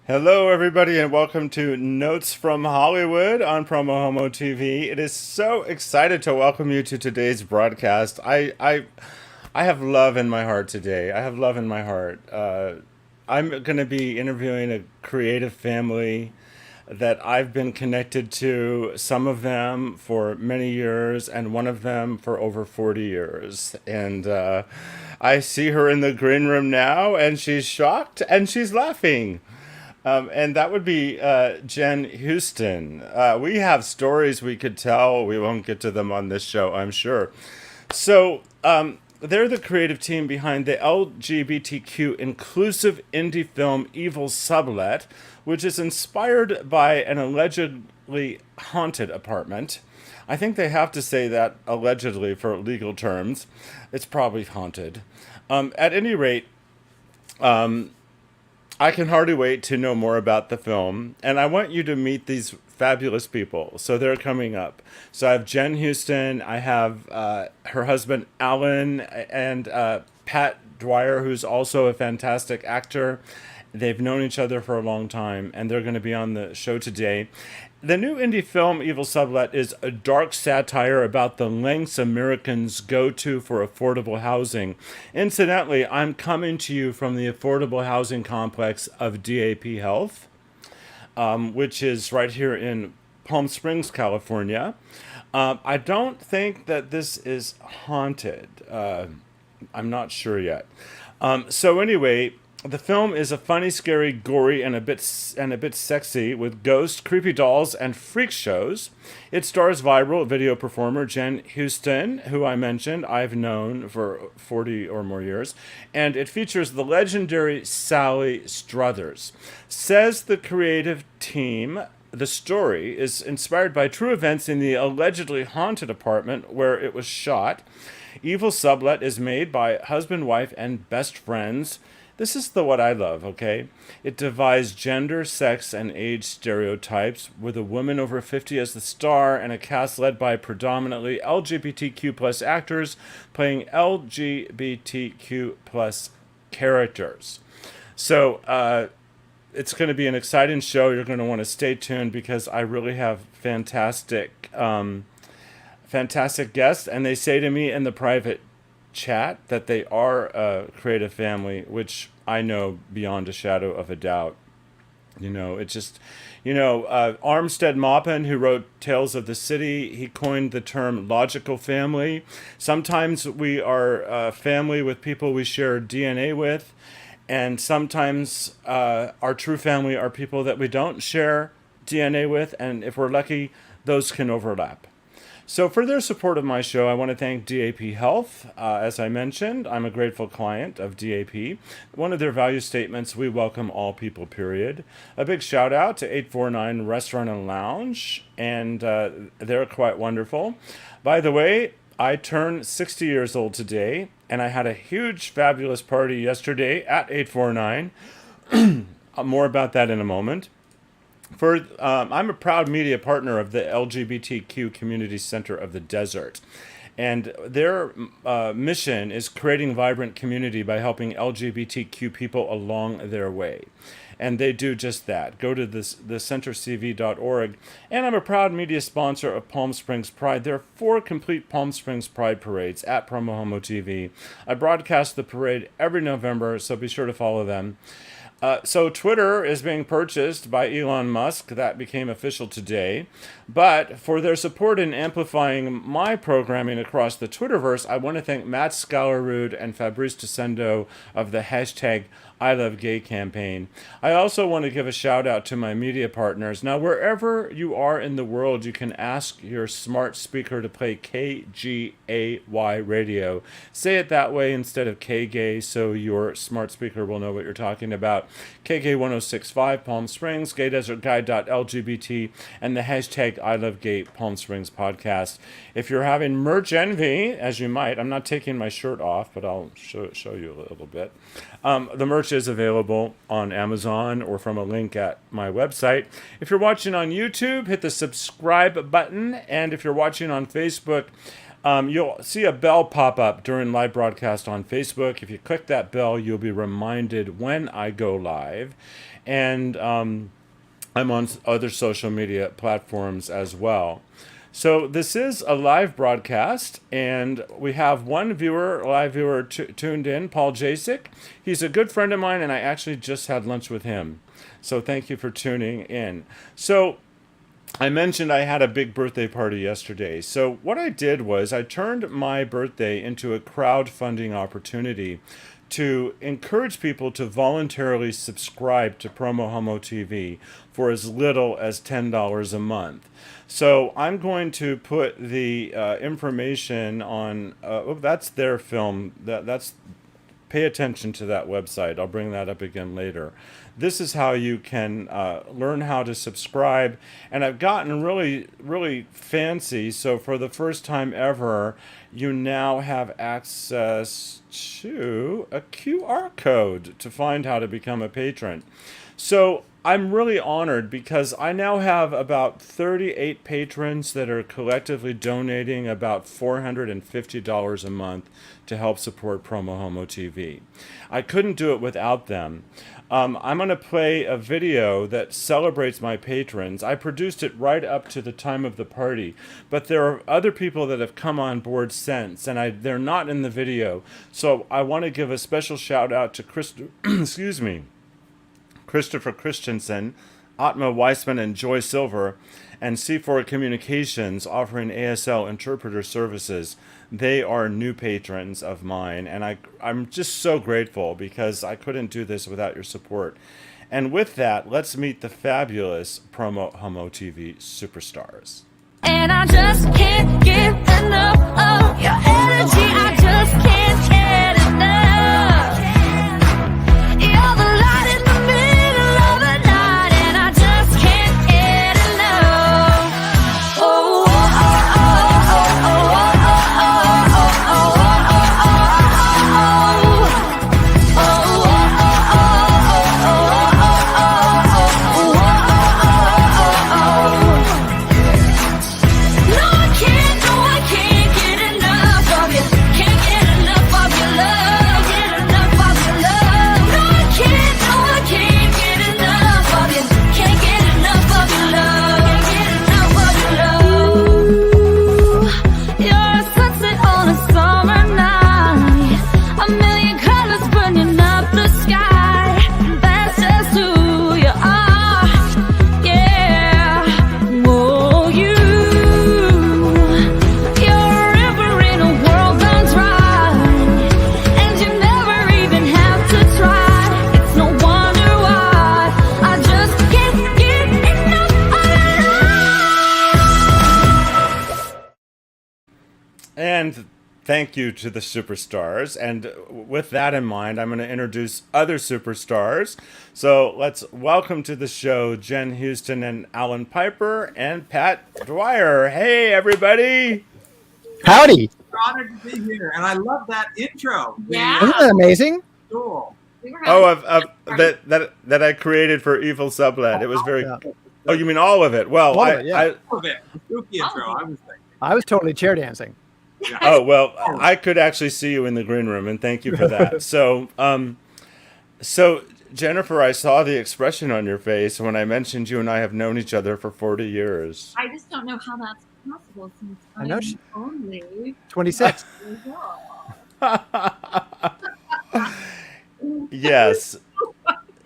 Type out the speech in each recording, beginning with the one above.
Hello, everybody, and welcome to Notes from Hollywood on PromoHomo.TV. It is so excited to welcome you to today's broadcast. I have love in my heart today. I have love in my heart. I'm going to be interviewing a creative family that I've been connected to, some of them for many years, and one of them for over 40 years. And I see her in the green room now, and she's shocked and she's laughing. And that would be Jen Houston. We have stories we could tell. We won't get to them on this show, I'm sure. So they're the creative team behind the LGBTQ inclusive indie film eVil Sublet, which is inspired by an allegedly haunted apartment. I think they have to say that allegedly for legal terms. It's probably haunted. At any rate, I can hardly wait to know more about the film, and I want you to meet these fabulous people. So they're coming up. So I have Jen Houston, I have her husband Alan, and Pat Dwyer, who's also a fantastic actor. They've known each other for a long time, and they're going to be on the show today. The new indie film, eVil Sublet, is a dark satire about the lengths Americans go to for affordable housing. Incidentally, I'm coming to you from the affordable housing complex of DAP Health, which is right here in Palm Springs, California. I don't think that this is haunted. I'm not sure yet. So anyway, the film is a funny, scary, gory, and a bit sexy with ghosts, creepy dolls, and freak shows. It stars viral video performer Jen Houston, who I mentioned I've known for 40 or more years, and it features the legendary Sally Struthers. Says the creative team, the story is inspired by true events in the allegedly haunted apartment where it was shot. eVil Sublet is made by husband, wife, and best friends. This is what I love, okay? It defies gender, sex, and age stereotypes, with a woman over 50 as the star and a cast led by predominantly LGBTQ plus actors playing LGBTQ plus characters. So it's going to be an exciting show. You're going to want to stay tuned because I really have fantastic guests, and they say to me in the private chat that they are a creative family, which I know beyond a shadow of a doubt. It's just, Armstead Maupin, who wrote Tales of the City, he coined the term logical family. Sometimes we are a family with people we share DNA with, and sometimes our true family are people that we don't share DNA with, and if we're lucky, those can overlap. So for their support of my show, I want to thank DAP Health. As I mentioned, I'm a grateful client of DAP. One of their value statements, we welcome all people, period. A big shout out to 849 Restaurant and Lounge, and they're quite wonderful. By the way, I turned 60 years old today, and I had a huge, fabulous party yesterday at 849. More about that in a moment. I'm a proud media partner of the LGBTQ Community Center of the Desert, and their mission is creating vibrant community by helping LGBTQ people along their way. And they do just that. Go to the centercv.org. And I'm a proud media sponsor of Palm Springs Pride. There are 4 complete Palm Springs Pride parades at PromoHomo.TV. I broadcast the parade every November, so be sure to follow them. So Twitter is being purchased by Elon Musk. That became official today. But for their support in amplifying my programming across the Twitterverse, I want to thank Matt Scalarud and Fabrice Descendo of the hashtag I Love Gay campaign. I also want to give a shout out to my media partners. Now, wherever you are in the world, you can ask your smart speaker to play KGAY radio. Say it that way instead of KGay, so your smart speaker will know what you're talking about. KGay 1065 Palm Springs, gaydesertguide.lgbt, and the hashtag I Love Gay Palm Springs podcast. If you're having merch envy, as you might, I'm not taking my shirt off, but I'll show you a little bit. The merch is available on Amazon or from a link at my website. If you're watching on YouTube, hit the subscribe button. And if you're watching on Facebook, you'll see a bell pop up during live broadcast on Facebook. If you click that bell, you'll be reminded when I go live. And I'm on other social media platforms as well. So this is a live broadcast, and we have one live viewer tuned in, Paul Jasek. He's a good friend of mine, and I actually just had lunch with him. So thank you for tuning in. So I mentioned I had a big birthday party yesterday. So what I did was I turned my birthday into a crowdfunding opportunity to encourage people to voluntarily subscribe to PromoHomo.TV for as little as $10 a month. So I'm going to put the information on, that's their film, that's pay attention to that website. I'll bring that up again later. This is how you can learn how to subscribe. And I've gotten really, really fancy. So for the first time ever, you now have access to a QR code to find how to become a patron. So I'm really honored because I now have about 38 patrons that are collectively donating about $450 a month to help support PromoHomo.TV. I couldn't do it without them. I'm going to play a video that celebrates my patrons. I produced it right up to the time of the party, but there are other people that have come on board since, and they're not in the video. So I want to give a special shout out to Christopher Christensen, Atma Weissman, and Joy Silver, and C4 Communications offering ASL interpreter services. They are new patrons of mine, and I'm just so grateful because I couldn't do this without your support. And with that, let's meet the fabulous PromoHomo.TV superstars. And I just can't get enough of your energy. I just can't get enough. You're the light in the middle of the night, and I just can't get enough. Oh, oh, oh, oh, oh, oh, And thank you to the superstars. And with that in mind, I'm going to introduce other superstars. So let's welcome to the show Jen Houston and Alan Piper and Pat Dwyer. Hey, everybody. Howdy. Honored to be here, and I love that intro. Yeah. Isn't that amazing? Cool. That I created for eVil Sublet. It was very. Yeah. Oh, you mean all of it? Well, All of it, yeah. I love it. Spooky intro. I was thinking. I was totally chair dancing. Yeah. Oh, well, I could actually see you in the green room, and thank you for that. So Jennifer, I saw the expression on your face when I mentioned you and I have known each other for 40 years. I just don't know how that's possible since I know I'm only 26. Yes.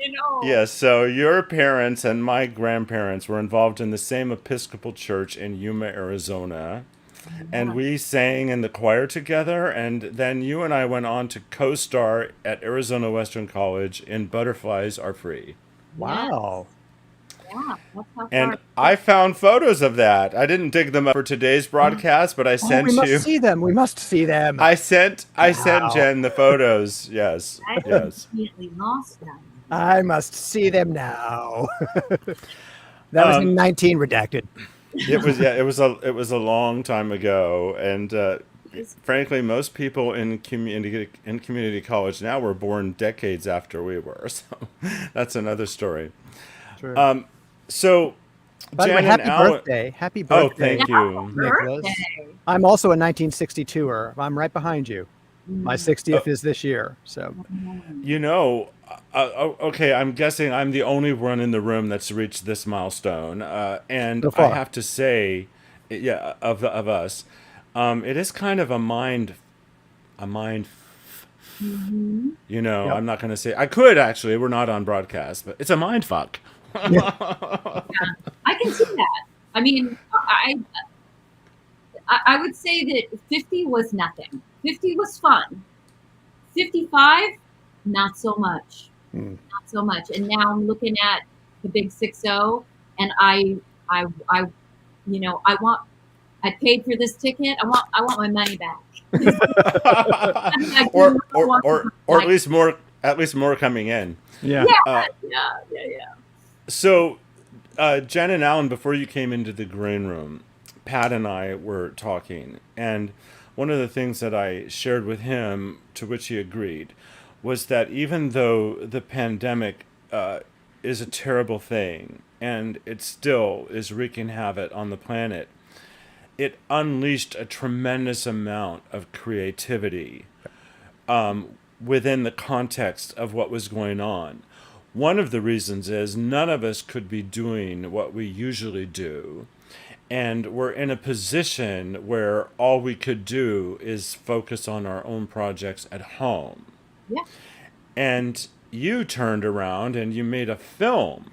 you know. Yes, so your parents and my grandparents were involved in the same Episcopal church in Yuma, Arizona. And we sang in the choir together, and then you and I went on to co-star at Arizona Western College in Butterflies Are Free. Wow. Yeah, that's how And far. I found photos of that. I didn't dig them up for today's broadcast, but I sent we must you. see them. We must see them. I sent Wow. Jen the photos. Yes, I yes. completely lost them. I must see them now. That was in 19 redacted. It was a long time ago, and frankly, most people in community college now were born decades after we were. So that's another story. True. So, By the Jen way, happy and Alan, birthday. Happy oh, birthday, thank you. Nicholas. Birthday. I'm also a 1962er. I'm right behind you. My 60th is this year. So You know, Okay, I'm guessing I'm the only one in the room that's reached this milestone, and So I far. have to say, yeah, of us, it is kind of a mind. Mhm. You know, Yep. I'm not going to say I could actually. We're not on broadcast, but it's a mind fuck. Yeah. I can see that. I mean, I would say that 50 was nothing. 50 was fun. 55, not so much. Hmm. Not so much. And now I'm looking at the big 60, and I, I paid for this ticket. I want my money back. I mean, I do or not want or at least more coming in. Yeah. Uh, yeah. so Jen and Alan, before you came into the green room, Pat and I were talking, and one of the things that I shared with him, to which he agreed, was that even though the pandemic is a terrible thing and it still is wreaking havoc on the planet, it unleashed a tremendous amount of creativity within the context of what was going on. One of the reasons is none of us could be doing what we usually do. And we're in a position where all we could do is focus on our own projects at home. Yeah. And you turned around and you made a film.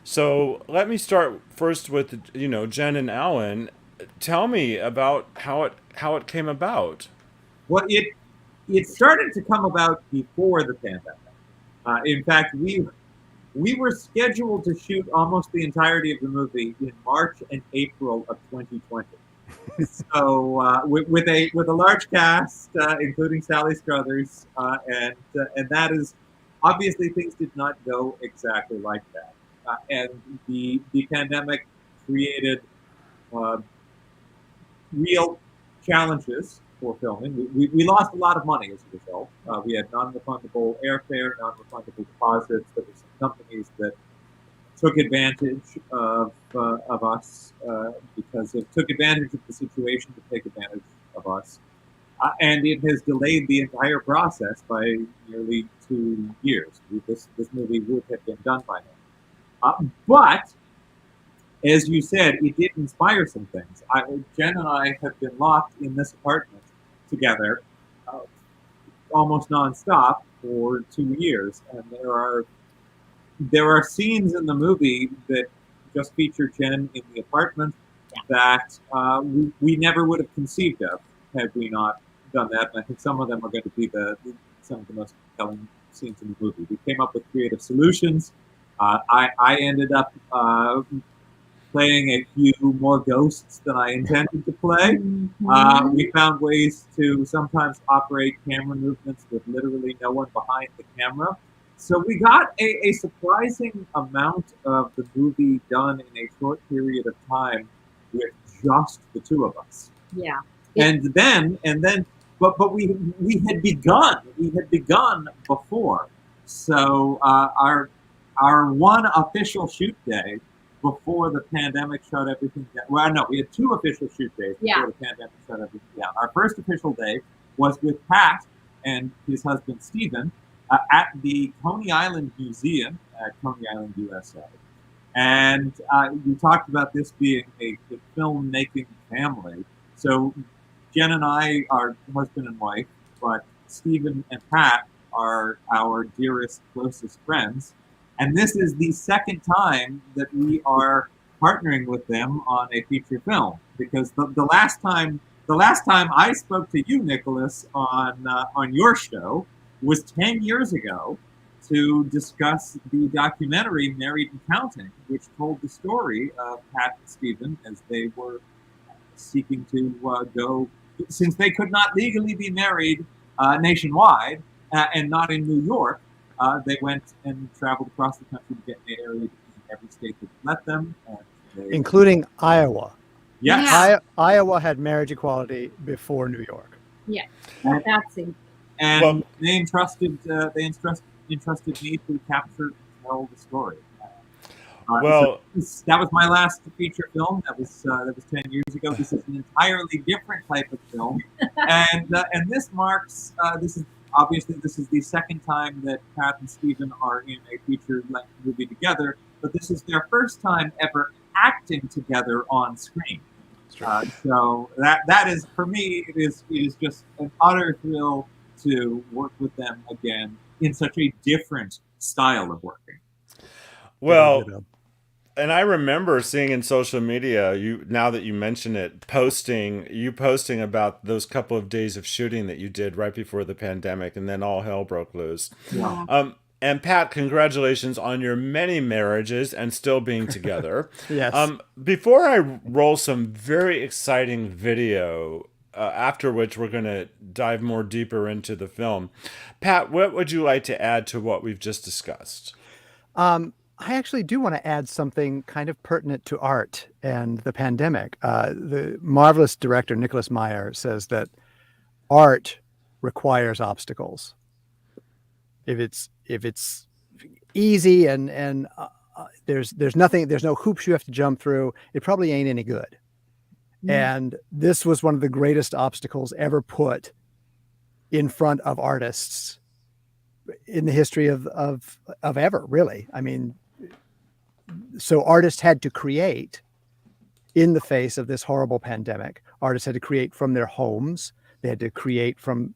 So let me start first with, Jen and Alan. Tell me about how it came about. Well, it started to come about before the pandemic. In fact, we were scheduled to shoot almost the entirety of the movie in March and April of 2020. So with a large cast, including Sally Struthers, and that is obviously things did not go exactly like that, and the pandemic created real challenges for filming. We lost a lot of money as a result. We had non-refundable airfare, non-refundable deposits. There were some companies that took advantage of us because it took advantage of the situation to take advantage of us. And it has delayed the entire process by nearly 2 years. This movie would have been done by now. But as you said, it did inspire some things. Jen and I have been locked in this apartment together almost nonstop for 2 years, and there are scenes in the movie that just feature Jen in the apartment that we never would have conceived of had we not done that. And I think some of them are going to be some of the most compelling scenes in the movie. We came up with creative solutions. I ended up playing a few more ghosts than I intended to play. We found ways to sometimes operate camera movements with literally no one behind the camera. So we got a surprising amount of the movie done in a short period of time with just the two of us. Yeah. And then, but we had begun before. So our one official shoot day before the pandemic shut everything down. Well, no, we had 2 official shoot days before the pandemic shut everything down. Our first official day was with Pat and his husband Stephen at the Coney Island Museum at Coney Island, USA. And we talked about this being a filmmaking family. So Jen and I are husband and wife, but Stephen and Pat are our dearest, closest friends. And this is the second time that we are partnering with them on a feature film, because the last time I spoke to you, Nicholas, on your show was 10 years ago to discuss the documentary Married and Counting, which told the story of Pat and Stephen as they were seeking to go, since they could not legally be married nationwide and not in New York. They went and traveled across the country to get married in every state that would let them. Including Iowa. Yes. Yeah. Iowa had marriage equality before New York. Yeah. That's it. And they entrusted me to capture and tell the story. So that was my last feature film. That was 10 years ago. This is an entirely different type of film, and this marks this is obviously, this is the second time that Pat and Stephen are in a feature-length movie together, but this is their first time ever acting together on screen. So that is, for me, it is just an utter thrill to work with them again in such a different style of working. Well, and I remember seeing in social media, now that you mention it, posting about those couple of days of shooting that you did right before the pandemic, and then all hell broke loose. Yeah. And Pat, congratulations on your many marriages and still being together. Yes. Before I roll some very exciting video, after which we're going to dive more deeper into the film, Pat, what would you like to add to what we've just discussed? I actually do want to add something kind of pertinent to art and the pandemic. The marvelous director Nicholas Meyer says that art requires obstacles. If it's easy and there's no hoops you have to jump through, it probably ain't any good. And this was one of the greatest obstacles ever put in front of artists in the history of ever, really. I mean, so artists had to create in the face of this horrible pandemic. Artists had to create from their homes. They had to create from,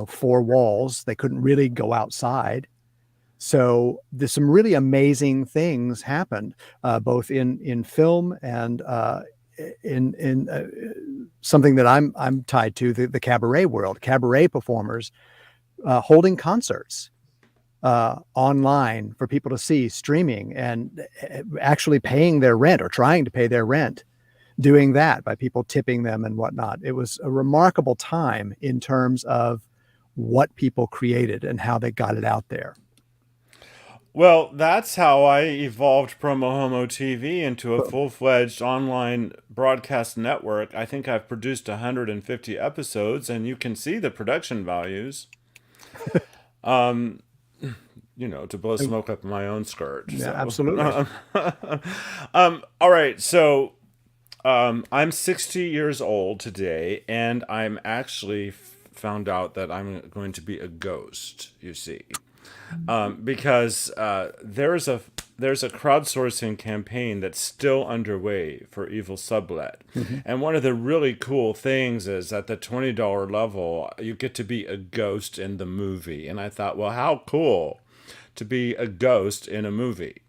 four walls. They couldn't really go outside. So there's some really amazing things happened, both in film and in something that I'm tied to, the cabaret world. Cabaret performers holding concerts online for people to see, streaming, and actually paying their rent or trying to pay their rent, doing that by people tipping them and whatnot. It was a remarkable time in terms of what people created and how they got it out there. Well, that's how I evolved PromoHomo.TV into a full-fledged online broadcast network. I think I've produced 150 episodes, and you can see the production values. To blow smoke up my own skirt. Yeah, so. absolutely. All right, so I'm 60 years old today, and I'm actually found out that I'm going to be a ghost, you see. Because there's a crowdsourcing campaign that's still underway for eVil Sublet. And one of the really cool things is at the $20 level, you get to be a ghost in the movie. And I thought, well, how cool to be a ghost in a movie.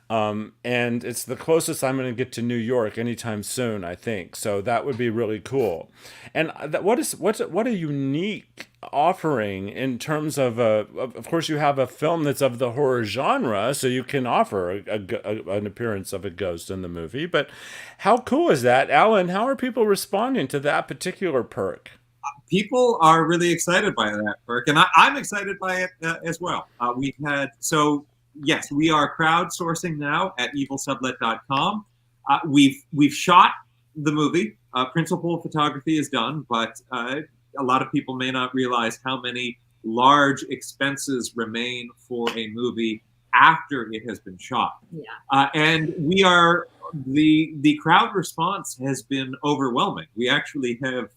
And it's the closest I'm going to get to New York anytime soon, I think. So that would be really cool. And what a unique offering in terms of of course you have a film that's of the horror genre, so you can offer an appearance of a ghost in the movie. But how cool is that, Alan? How are people responding to that particular perk? People are really excited by that perk, and I'm excited by it as well. Yes, we are crowdsourcing now at evilsublet.com. We've shot the movie. Principal photography is done, but a lot of people may not realize how many large expenses remain for a movie after it has been shot. Yeah. And we are the crowd response has been overwhelming. We actually have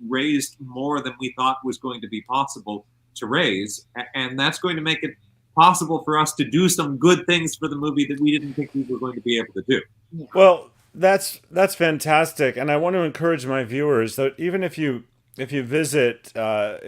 raised more than we thought was going to be possible to raise, and that's going to make it possible for us to do some good things for the movie that we didn't think we were going to be able to do. Yeah. Well, that's fantastic, and I want to encourage my viewers that even if you visit the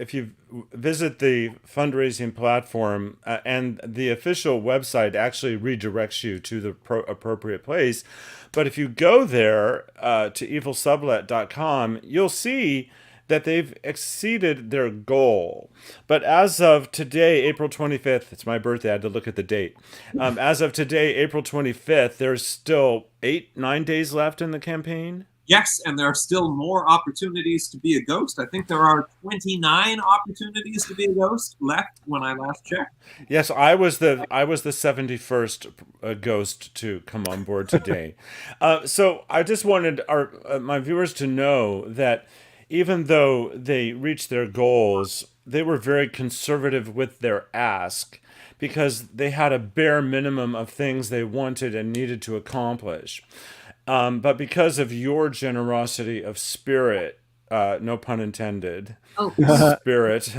fundraising platform and the official website actually redirects you to the appropriate place, but if you go there to evilsublet.com, you'll see that they've exceeded their goal. But as of today, April 25th, it's my birthday, I had to look at the date. As of today, April 25th, there's still 9 days left in the campaign. Yes, and there are still more opportunities to be a ghost. I think there are 29 opportunities to be a ghost left when I last checked. Yes, I was the 71st ghost to come on board today. So I just wanted my viewers to know that even though they reached their goals, they were very conservative with their ask because they had a bare minimum of things they wanted and needed to accomplish. But because of your generosity of spirit, no pun intended, Oh, spirit.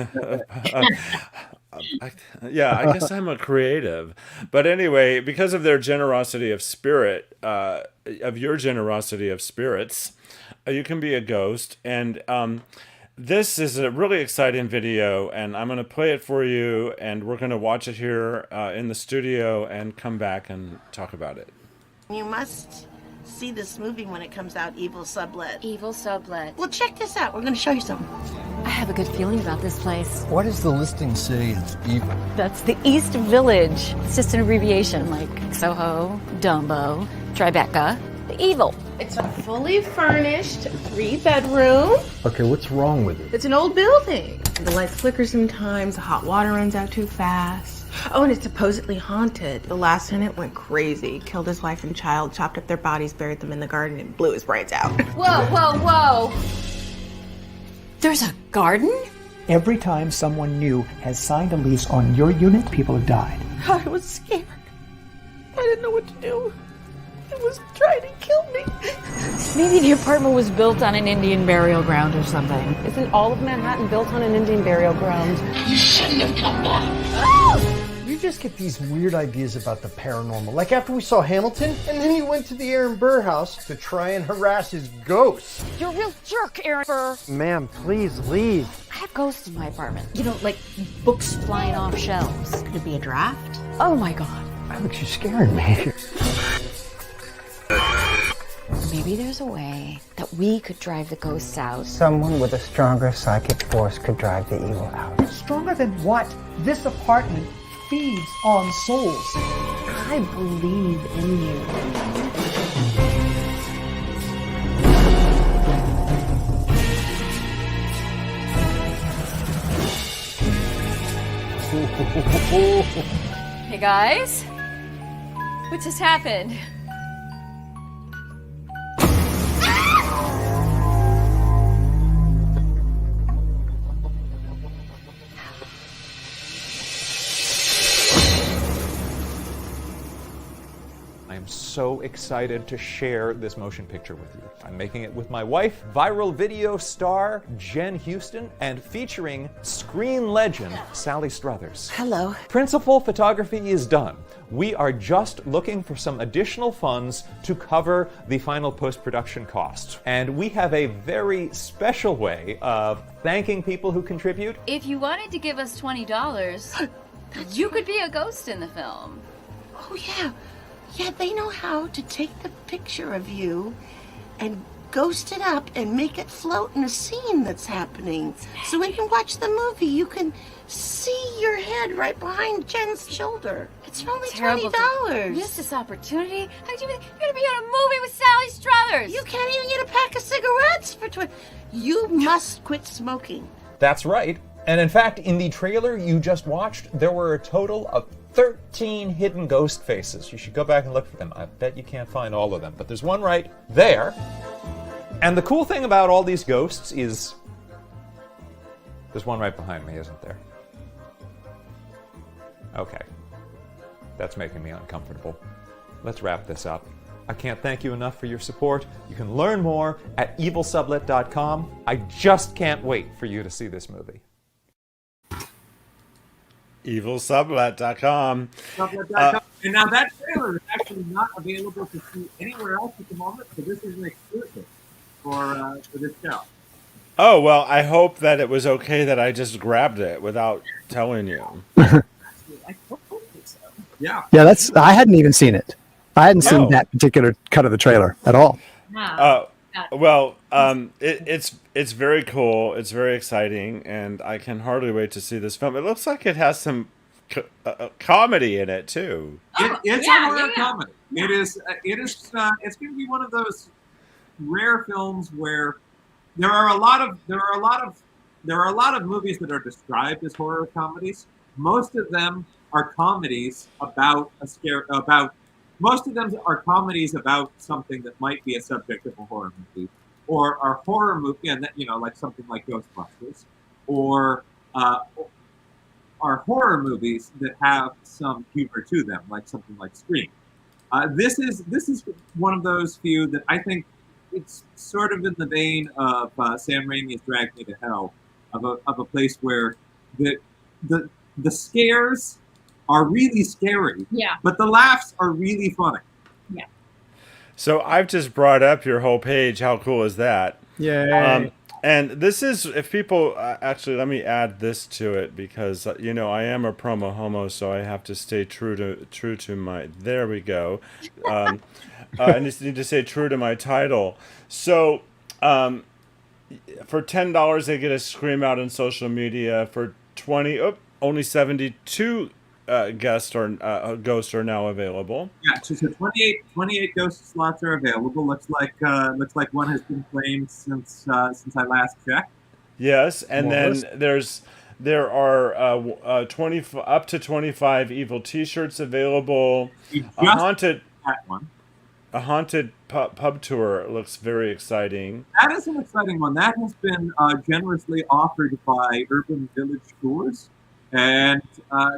Yeah, I guess I'm a creative. But anyway, because of their generosity of spirit, of your generosity of spirits, you can be a ghost. And this is a really exciting video, and I'm going to play it for you, and we're going to watch it here in the studio and come back and talk about it. You must see this movie when it comes out, eVil Sublet. eVil Sublet. Well, check this out. We're going to show you something. I have a good feeling about this place. What does the listing say it's evil? That's the East Village. It's just an abbreviation like SoHo, DUMBO, Tribeca, the eVil. It's a fully furnished 3-bedroom. Okay, what's wrong with it? It's an old building. The lights flicker sometimes, the hot water runs out too fast. Oh, and it's supposedly haunted. The last tenant went crazy, killed his wife and child, chopped up their bodies, buried them in the garden, and blew his brains out. Whoa, whoa, whoa! There's a garden? Every time someone new has signed a lease on your unit, people have died. I was scared. I didn't know what to do. It was trying to kill me. Maybe the apartment was built on an Indian burial ground or something. Isn't all of Manhattan built on an Indian burial ground? You shouldn't have come back. You just get these weird ideas about the paranormal. Like after we saw Hamilton, and then you went to the Aaron Burr house to try and harass his ghost. You're a real jerk, Aaron Burr. Ma'am, please leave. I have ghosts in my apartment. You know, like books flying off shelves. Could it be a draft? Oh my god. Alex, you're scaring me. Maybe there's a way that we could drive the ghosts out. Someone with a stronger psychic force could drive the evil out. Stronger than what? This apartment feeds on souls. I believe in you. Hey guys, what just happened? I'm so excited to share this motion picture with you. I'm making it with my wife, viral video star Leigh Houston, and featuring screen legend Sally Struthers. Hello. Principal photography is done. We are just looking for some additional funds to cover the final post-production costs. And we have a very special way of thanking people who contribute. If you wanted to give us $20, you could be a ghost in the film. Oh, yeah. Yeah, they know how to take the picture of you and ghost it up and make it float in a scene that's happening. So when you watch the movie, you can see your head right behind Jen's shoulder. It's only Terrible to $20. miss this opportunity. How do you, you're gonna be on a movie with Sally Struthers. You can't even get a pack of cigarettes for 20. You must quit smoking. That's right. And in fact, in the trailer you just watched, there were a total of 13 hidden ghost faces. You should go back and look for them. I bet you can't find all of them, but there's one right there. And the cool thing about all these ghosts is there's one right behind me, isn't there? Okay. That's making me uncomfortable. Let's wrap this up. I can't thank you enough for your support. You can learn more at evilsublet.com. I just can't wait for you to see this movie. evilsublet.com. And now that trailer is actually not available to see anywhere else at the moment, so this is an exclusive for this show. Oh, well, I hope that it was okay that I just grabbed it without telling you. I hope so. Yeah. Yeah, I hadn't even seen it. I hadn't seen that particular cut of the trailer at all. Well, it's very cool. It's very exciting, and I can hardly wait to see this film. It looks like it has some comedy in it too. It's a horror comedy. It is. It's going to be one of those rare films where there are a lot of movies that are described as horror comedies. Most of them are comedies about Most of them are comedies about something that might be a subject of a horror movie, or are horror movie, and like something like Ghostbusters, or are horror movies that have some humor to them, like something like Scream. This is one of those few that I think it's sort of in the vein of Sam Raimi's Drag Me to Hell, of a place where the scares are really scary, Yeah. but the laughs are really funny. Yeah. So I've just brought up your whole page. How cool is that? Yay. And this is, if people, actually, let me add this to it, because, you know, I am a promo homo, so I have to stay true to my, there we go. I just need to stay true to my title. So, for $10, they get a scream out on social media. For 20, only 72 ghosts are now available. Yeah, so 28 ghost slots are available. Looks like one has been claimed since I last checked. Yes, and then there are up to 25 eVil T-shirts available. A haunted pub tour looks very exciting. That is an exciting one. That has been generously offered by Urban Village Tours, and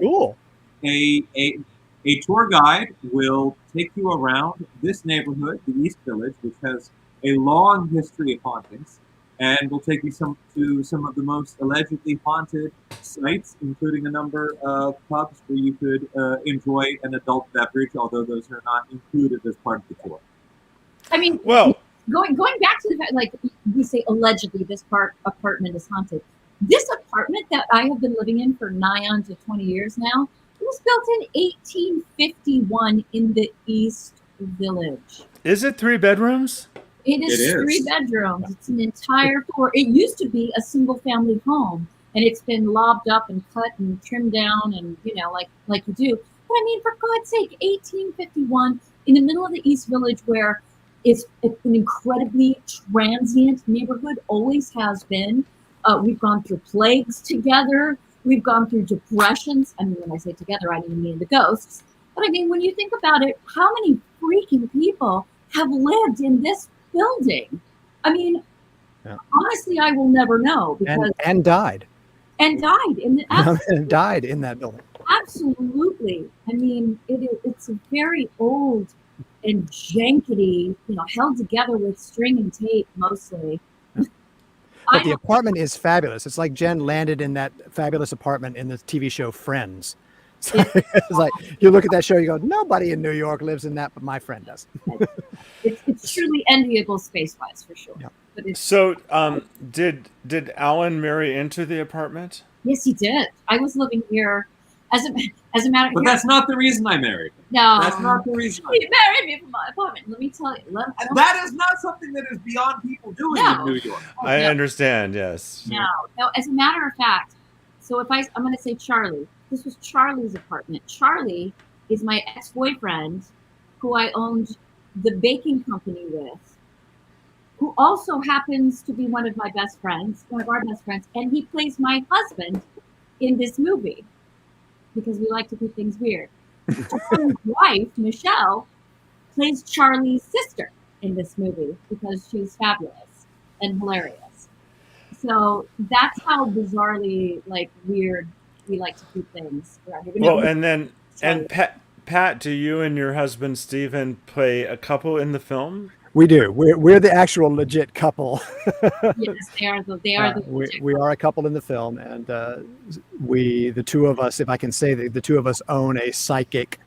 cool. A tour guide will take you around this neighborhood, the East Village, which has a long history of hauntings, and will take you to some of the most allegedly haunted sites, including a number of pubs where you could enjoy an adult beverage, although those are not included as part of the tour. I mean, well, going back to the fact, like we say, allegedly this apartment is haunted. This apartment that I have been living in for nigh on to 20 years now, it was built in 1851 in the East Village. Is it 3 bedrooms? It is 3 bedrooms. It's an entire floor. It used to be a single family home, and it's been lobbed up and cut and trimmed down, and you know, like you do. But I mean, for God's sake, 1851 in the middle of the East Village, where it's an incredibly transient neighborhood, always has been. We've gone through plagues together. We've gone through depressions. I mean, when I say together, I didn't mean the ghosts. But I mean, when you think about it, how many freaking people have lived in this building? I mean, honestly, I will never know, because and died. And died in And died in that building. Absolutely. I mean, it's a very old and jankety, held together with string and tape mostly. But the apartment is fabulous. It's like Jen landed in that fabulous apartment in the TV show Friends. So it's like, you look at that show, you go, nobody in New York lives in that, but my friend does. It's truly enviable space-wise, for sure. Yeah. But so, did Alan marry into the apartment? Yes, he did. I was living here as a matter. But that's not the reason I married him. No, that's not the reason. He married me for my apartment. Let me tell you. That is not something that is beyond people doing in New York. I understand. Yes. No. As a matter of fact, so if I'm going to say Charlie. This was Charlie's apartment. Charlie is my ex-boyfriend, who I owned the baking company with, who also happens to be one of our best friends, and he plays my husband in this movie because we like to do things weird. Charlie's wife, Michelle, plays Charlie's sister in this movie because she's fabulous and hilarious. So that's how bizarrely weird we like to do things around here. Well, and Pat, do you and your husband Stephen play a couple in the film? We do. We're the actual legit couple. Yes, they are the we are a couple in the film, and the two of us, if I can say the two of us own a psychic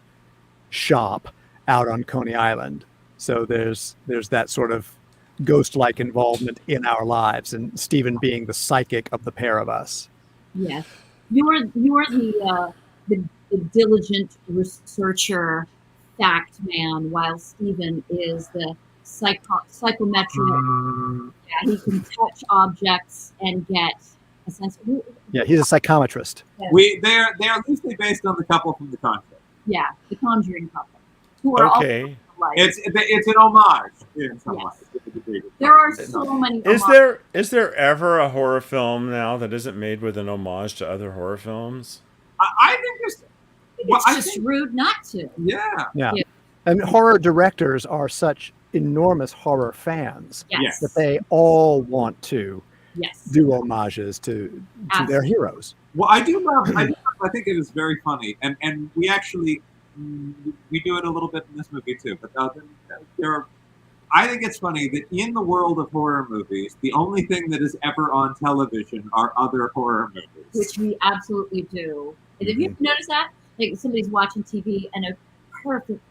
shop out on Coney Island. So there's that sort of ghost-like involvement in our lives, and Stephen being the psychic of the pair of us. Yes. You are the diligent researcher, fact man, while Stephen is the psychometric. Yeah, he can touch objects and get a sense of. Yeah, he's a psychometrist. Yeah. They are loosely based on the couple from The Conjuring. Yeah, the Conjuring couple, who are okay. Also alike. It's an homage in some ways. There are so many. Is there ever a horror film now that isn't made with an homage to other horror films? I think there's. It's just rude not to. Yeah. And horror directors are such enormous horror fans Yes. that they all want to Yes. do homages to their heroes. Well, I think it is very funny, and we actually we do it a little bit in this movie too. But I think it's funny that in the world of horror movies, the only thing that is ever on television are other horror movies. Which we absolutely do. And have you noticed that? Like somebody's watching TV and a perfect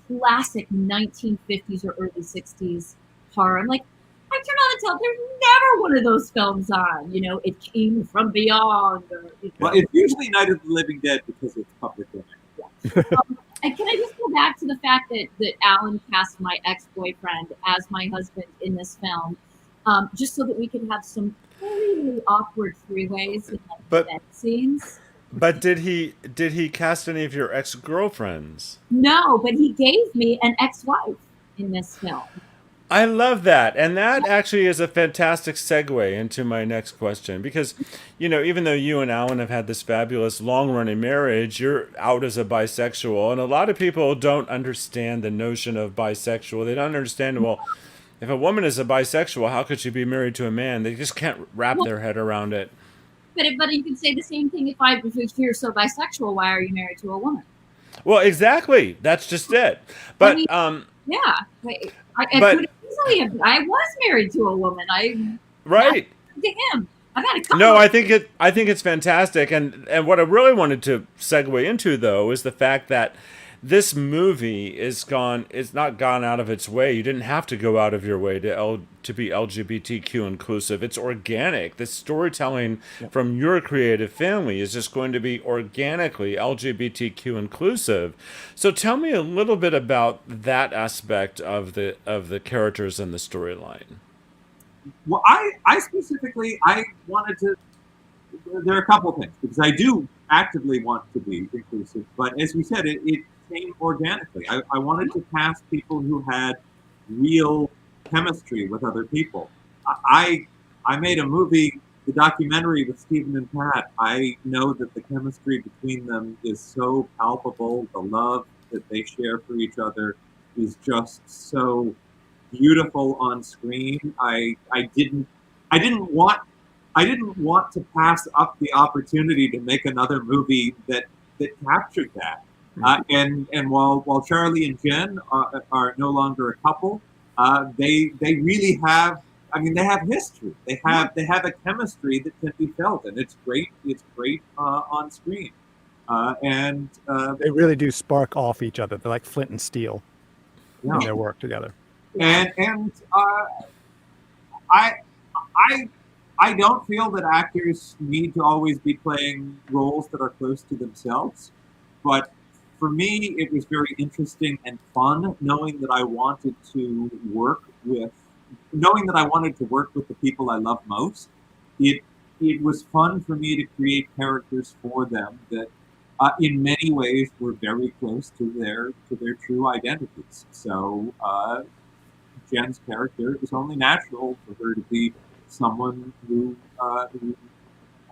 classic 1950s or early 60s horror. I'm like, I turn on the television. There's never one of those films on. You know, It Came From Beyond. Or, well, it's usually Night of the Living Dead because it's public domain. Yeah. And can I just go back to the fact that Alan cast my ex-boyfriend as my husband in this film, just so that we could have some really awkward three-ways in the bed scenes. But did he cast any of your ex-girlfriends? No, but he gave me an ex-wife in this film. I love that. And that actually is a fantastic segue into my next question. Because, you know, even though you and Alan have had this fabulous long-running marriage, you're out as a bisexual. And a lot of people don't understand the notion of bisexual. They don't understand, well, if a woman is a bisexual, how could she be married to a man? They just can't wrap their head around it. But you can say the same thing if you're so bisexual, why are you married to a woman? Well, exactly. That's just it. But, yeah. I could easily have. I was married to a woman. Right. To him. I've had a couple. No, I think it's fantastic. And what I really wanted to segue into, though, is the fact that this movie it's not gone out of its way. You didn't have to go out of your way to be LGBTQ inclusive. It's organic. The storytelling from your creative family is just going to be organically LGBTQ inclusive. So tell me a little bit about that aspect of the characters and the storyline. Well, I specifically wanted to. There are a couple things because I do actively want to be inclusive, but as we said, it came organically. I wanted to cast people who had real chemistry with other people. I made a movie, the documentary with Stephen and Pat. I know that the chemistry between them is so palpable. The love that they share for each other is just so beautiful on screen. I didn't want to pass up the opportunity to make another movie that captured that. And while Charley and Jen are no longer a couple, they really have. I mean, they have history. They have a chemistry that can be felt, and it's great. It's great on screen, and they really do spark off each other. They're like flint and steel in their work together. And I don't feel that actors need to always be playing roles that are close to themselves, but for me, it was very interesting and fun knowing that I wanted to work with the people I love most. It was fun for me to create characters for them that, in many ways, were very close to their true identities. So Jen's character, it was only natural for her to be someone who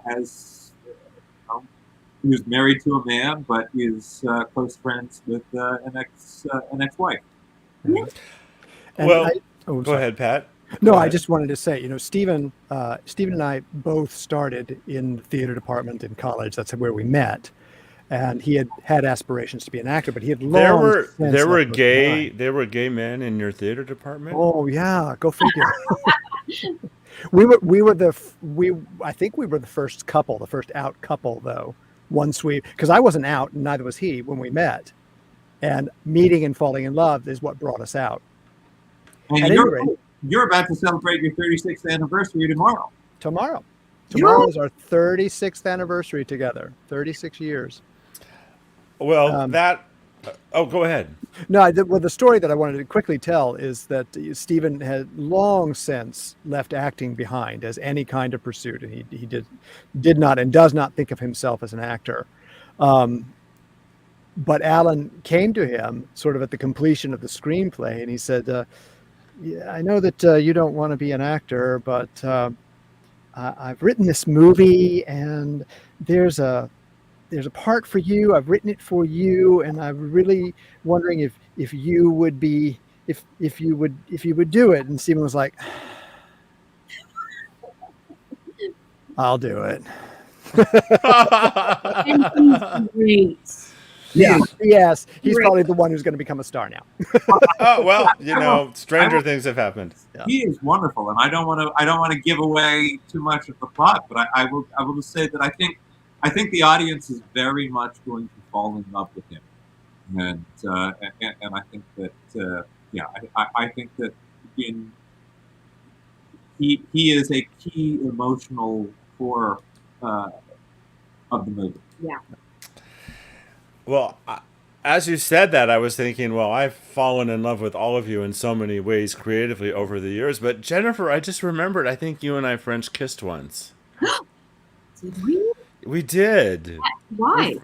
has. Who's married to a man, but is close friends with an ex-wife. Well, go ahead, Pat. No, I just wanted to say, Stephen and I both started in the theater department in college. That's where we met, and he had aspirations to be an actor, but he had long. There were gay men in your theater department. Oh yeah, go figure. I think we were the first out couple though. Once because I wasn't out and neither was he when we met, and meeting and falling in love is what brought us out. And you're about to celebrate your 36th anniversary tomorrow. Tomorrow is our 36th anniversary together. 36 years. Well, go ahead. No, the story that I wanted to quickly tell is that Stephen had long since left acting behind as any kind of pursuit, and he did not and does not think of himself as an actor. But Alan came to him sort of at the completion of the screenplay, and he said, yeah, I know that you don't want to be an actor, but I've written this movie, and there's a part for you. I've written it for you, and I'm really wondering if you would do it. And Stephen was like, I'll do it. And he's great. Yeah. Yes. He's Great. probably the one who's going to become a star now. Oh well, stranger things have happened. He is wonderful, and I don't want to give away too much of the plot, but I will just say that I think the audience is very much going to fall in love with him, and I think that I think that he is a key emotional core of the movie. Yeah. Well, as you said that, I was thinking, well, I've fallen in love with all of you in so many ways creatively over the years. But Jennifer, I just remembered, I think you and I French kissed once. Did we? We did. Why?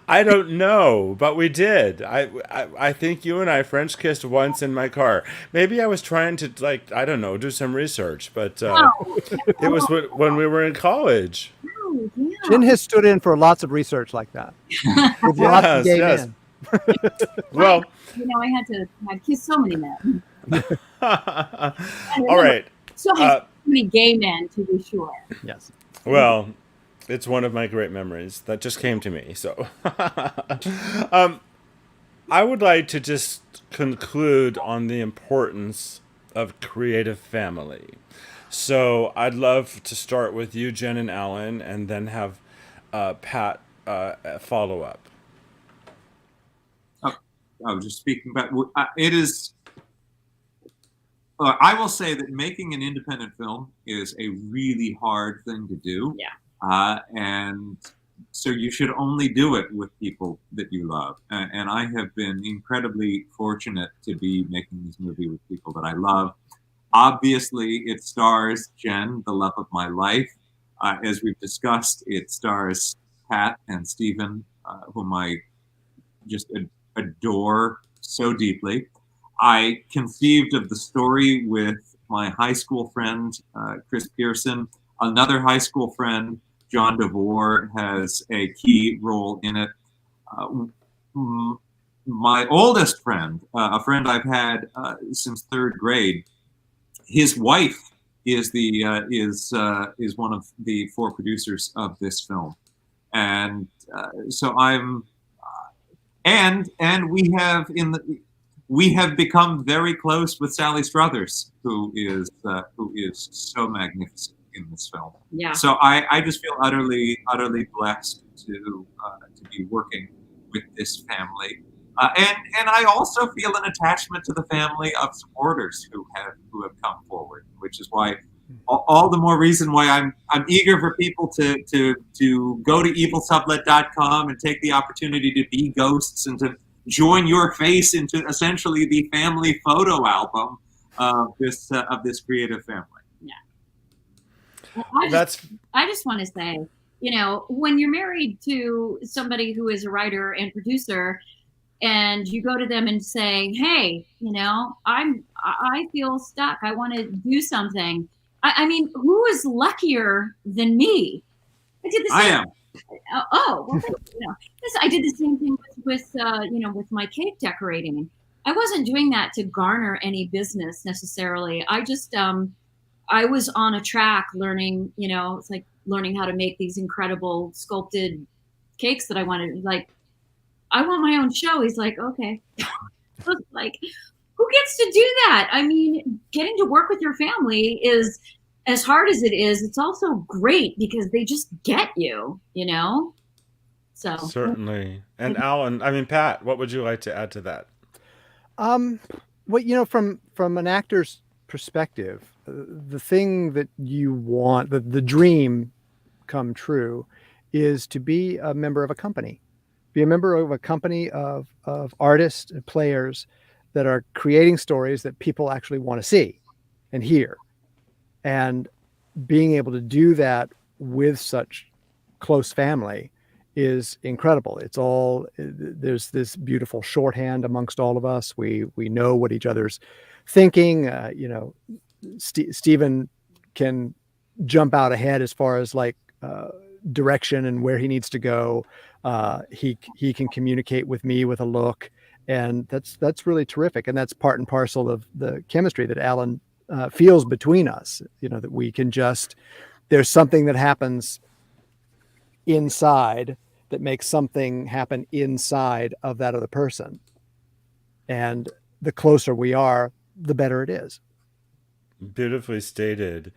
I don't know, but we did. I think you and I French kissed once in my car. Maybe I was trying to, I don't know, do some research, but it was when we were in college. Oh, yeah. Jen has stood in for lots of research like that. With lots of gay men. Well, I've kissed so many men. All right. So many gay men, to be sure. Yes. Well, it's one of my great memories that just came to me. So I would like to just conclude on the importance of creative family. So I'd love to start with you, Jen and Alan, and then have Pat follow up. Just speaking about it is. I will say that making an independent film is a really hard thing to do. Yeah. And so you should only do it with people that you love. And I have been incredibly fortunate to be making this movie with people that I love. Obviously, it stars Jen, the love of my life. As we've discussed, it stars Pat and Stephen, whom I just adore so deeply. I conceived of the story with my high school friend, Chris Pearson. Another high school friend, John DeVore, has a key role in it. My oldest friend, a friend I've had since third grade, his wife is one of the four producers of this film, and so I'm, and we have become very close with Sally Struthers, who is so magnificent in this film. Yeah. So I just feel utterly blessed to be working with this family. And I also feel an attachment to the family of supporters who have come forward, which is why all the more reason why I'm eager for people to go to evilsublet.com and take the opportunity to be ghosts and to join your face into essentially the family photo album of this creative family. Yeah. I just want to say, when you're married to somebody who is a writer and producer, and you go to them and say, hey, I feel stuck. I want to do something. I mean, who is luckier than me? I did the same. I am. Oh, well, I did the same thing with my cake decorating. I wasn't doing that to garner any business necessarily. I just, I was on a track learning, it's like learning how to make these incredible sculpted cakes that I wanted. Like, I want my own show. He's like, okay. Like, who gets to do that? I mean, getting to work with your family is, as hard as it is, it's also great because they just get you, So certainly. And Alan, Pat, what would you like to add to that? Well, from an actor's perspective, the thing that you want, the dream come true, is to be a member of a company. Be a member of a company of artists and players that are creating stories that people actually want to see and hear. And being able to do that with such close family is incredible. There's this beautiful shorthand amongst all of us. We know what each other's thinking. Stephen can jump out ahead as far as direction and where he needs to go. He can communicate with me with a look, and that's really terrific. And that's part and parcel of the chemistry that Alan feels between us. That we can there's something that happens inside that makes something happen inside of that other person. And the closer we are, the better it is. Beautifully stated.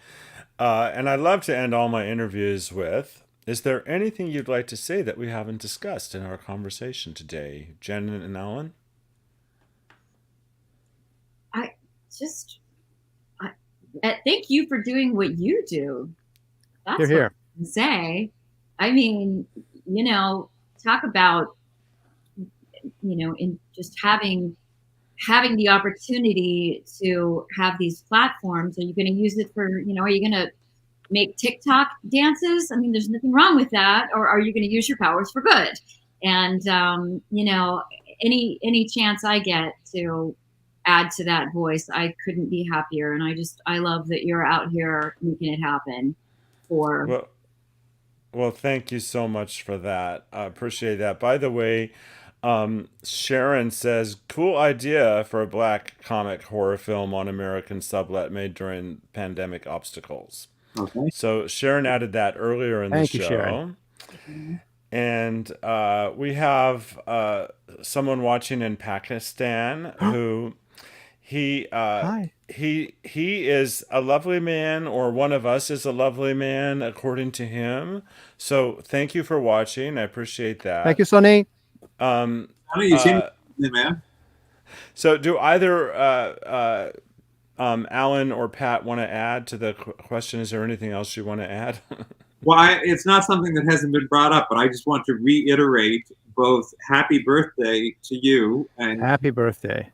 And I love to end all my interviews with, is there anything you'd like to say that we haven't discussed in our conversation today? Jen and Alan? Thank you for doing what you do. That's You're here. what I can say. I mean, talk about, in just having the opportunity to have these platforms. Are you going to use it for, are you going to make TikTok dances? I mean, there's nothing wrong with that. Or are you going to use your powers for good? And, any chance I get to add to that voice, I couldn't be happier. And I love that you're out here making it happen for. Well, thank you so much for that. I appreciate that. By the way, Sharon says, cool idea for a black comic horror film on American Sublet made during pandemic obstacles. Okay. So Sharon added that earlier in the show. Sharon. And we have someone watching in Pakistan who he is a lovely man, or one of us is a lovely man, according to him. So thank you for watching. I appreciate that. Thank you, Sonny. You seem man. So do either Alan or Pat want to add to the question? Is there anything else you want to add? Well, it's not something that hasn't been brought up, but I just want to reiterate both happy birthday to you and happy birthday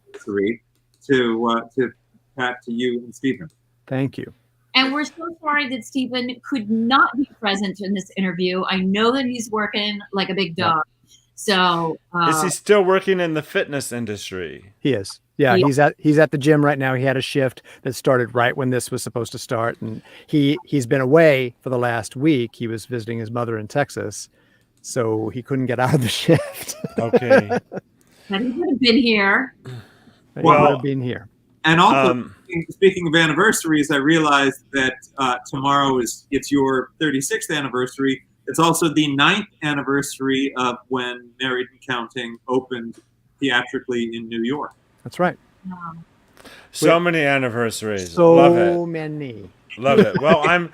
to Pat, to you and Stephen. Thank you. And we're so sorry that Stephen could not be present in this interview. I know that he's working like a big dog. So is he still working in the fitness industry? He is. Yeah, he's at the gym right now. He had a shift that started right when this was supposed to start, and he's been away for the last week. He was visiting his mother in Texas, so he couldn't get out of the shift. Okay. But he would have been here. He would have been here. And also, speaking of anniversaries, I realized that tomorrow it's your 36th anniversary. It's also the 9th anniversary of when Married and Counting opened theatrically in New York. That's right. So many anniversaries. So Love it. many. Love it. Well, I'm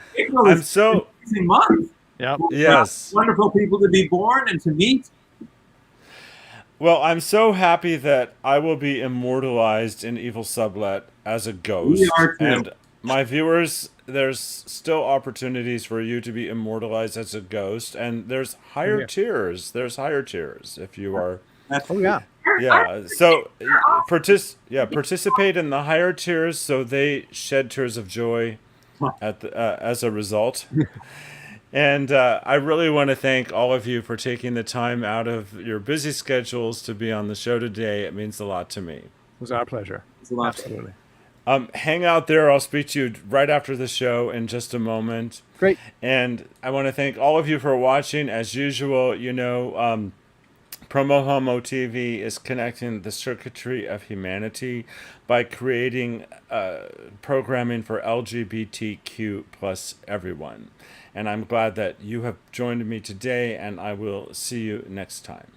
so amazing month. Yep. Yes. Wonderful people to be born and to meet. Well, I'm so happy that I will be immortalized in eVil Sublet as a ghost. We are too. And my viewers, there's still opportunities for you to be immortalized as a ghost, and there's higher tiers. There's higher tiers if you are. Yeah. So participate in the higher tiers so they shed tears of joy as a result. And I really want to thank all of you for taking the time out of your busy schedules to be on the show today. It means a lot to me. It was our pleasure. Absolutely. Hang out there. I'll speak to you right after the show in just a moment. Great. And I want to thank all of you for watching. As usual, PromoHomo.TV is connecting the circuitry of humanity by creating programming for LGBTQ+Everyone. And I'm glad that you have joined me today, and I will see you next time.